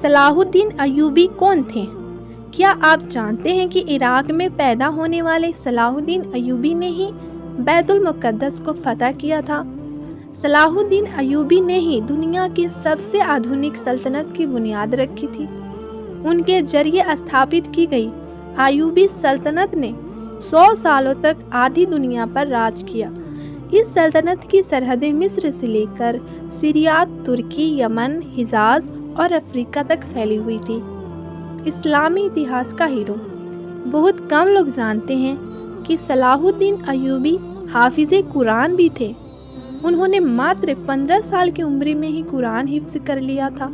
Salahuddin Ayyubi कौन थे? क्या आप जानते हैं कि इराक में पैदा होने वाले सलाहुद्दीन अय्यूबी ने ही बैतुल मुक़द्दस को फतह किया था? सलाहुद्दीन अय्यूबी ने ही दुनिया की सबसे आधुनिक सल्तनत की बुनियाद रखी थी। उनके जरिए स्थापित की गई अय्यूबी सल्तनत ने 100 सालों तक आधी दुनिया पर राज किया। इस सल्तनत की सरहदें मिस्र से लेकर सीरिया, तुर्की, यमन, हिजाज और अफ्रीका तक फैली हुई थी। इस्लामी इतिहास का हीरो। बहुत कम लोग जानते हैं कि सलाहुद्दीन अय्यूबी हाफिज़े कुरान भी थे। उन्होंने मात्र 15 साल की उम्र में ही कुरान हिफ्ज़ कर लिया था।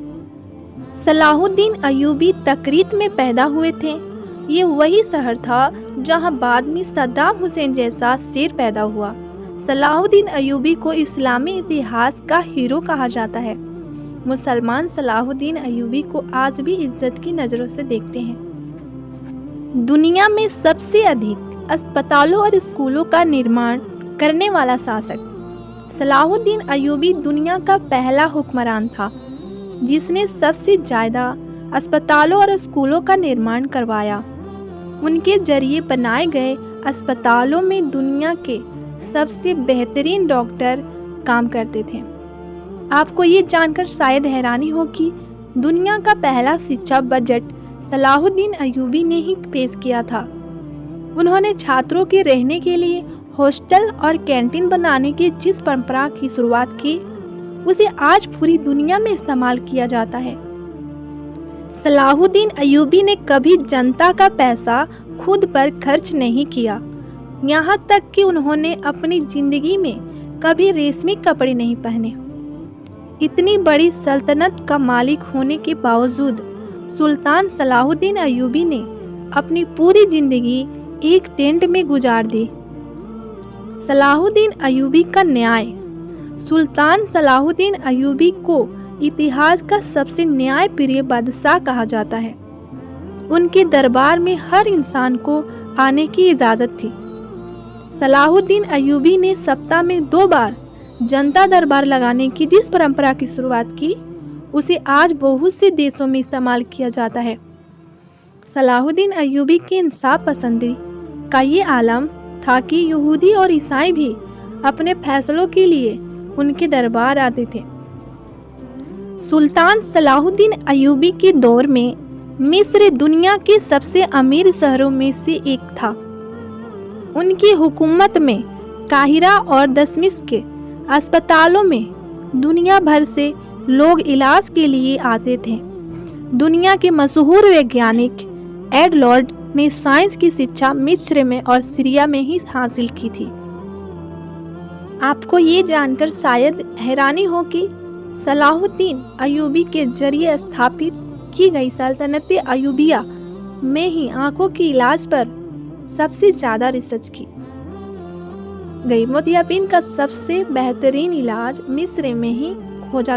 सलाहुद्दीन अय्यूबी तकरीत में पैदा हुए थे। ये वही शहर था जहां बाद में सद्दाम हुसैन जैसा शेर पैदा हुआ। सलाहुद्दीन अय्यूबी को इस्लामी इतिहास का हीरो कहा जाता है। मुसलमान सलाहुद्दीन अय्यूबी को आज भी इज्जत की नज़रों से देखते हैं। दुनिया में सबसे अधिक अस्पतालों और स्कूलों का निर्माण करने वाला शासक सलाहुद्दीन अय्यूबी दुनिया का पहला हुक्मरान था जिसने सबसे ज़्यादा अस्पतालों और स्कूलों का निर्माण करवाया। उनके जरिए बनाए गए अस्पतालों में दुनिया के सबसे बेहतरीन डॉक्टर काम करते थे। आपको ये जानकर शायद हैरानी हो कि दुनिया का पहला शिक्षा बजट सलाहुद्दीन अय्यूबी ने ही पेश किया था। उन्होंने छात्रों के रहने के लिए हॉस्टल और कैंटीन बनाने की जिस परंपरा की शुरुआत की, उसे आज पूरी दुनिया में इस्तेमाल किया जाता है। सलाहुद्दीन अय्यूबी ने कभी जनता का पैसा खुद पर खर्च नहीं किया। यहाँ तक कि उन्होंने अपनी जिंदगी में कभी रेशमी कपड़े नहीं पहने। इतनी बड़ी सल्तनत का मालिक होने के बावजूद सुल्तान सलाहुद्दीन अय्यूबी ने अपनी पूरी जिंदगी एक टेंट में गुजार दी। सलाहुद्दीन अय्यूबी का न्याय। सुल्तान सलाहुद्दीन अय्यूबी को इतिहास का सबसे न्यायप्रिय बादशाह कहा जाता है। उनके दरबार में हर इंसान को आने की इजाज़त थी। सलाहुद्दीन अय्यूबी ने सप्ताह में 2 बार जनता दरबार लगाने की जिस परंपरा की शुरुआत की, उसे आज बहुत से देशों में इस्तेमाल किया जाता है। सलाहुद्दीन अय्यूबी के इंसाफ पसंदी का ये आलम था कि यहूदी और ईसाई भी अपने फैसलों के लिए उनके दरबार आते थे। सुल्तान सलाहुद्दीन अय्यूबी के दौर में मिस्र दुनिया के सबसे अमीर शहरों में से एक था। उनकी हुकूमत में काहिरा और दमिश्क के अस्पतालों में दुनिया भर से लोग इलाज के लिए आते थे। दुनिया के मशहूर वैज्ञानिक एडलॉर्ड ने साइंस की शिक्षा मिस्र में और सीरिया में ही हासिल की थी। आपको ये जानकर शायद हैरानी हो कि सलाहुद्दीन अय्यूबी के जरिए स्थापित की गई सल्तनत अय्यूबिया में ही आंखों के इलाज पर सबसे ज़्यादा रिसर्च की गई। मोतियाबिंद का सबसे बेहतरीन इलाज मिस्र में ही खोजा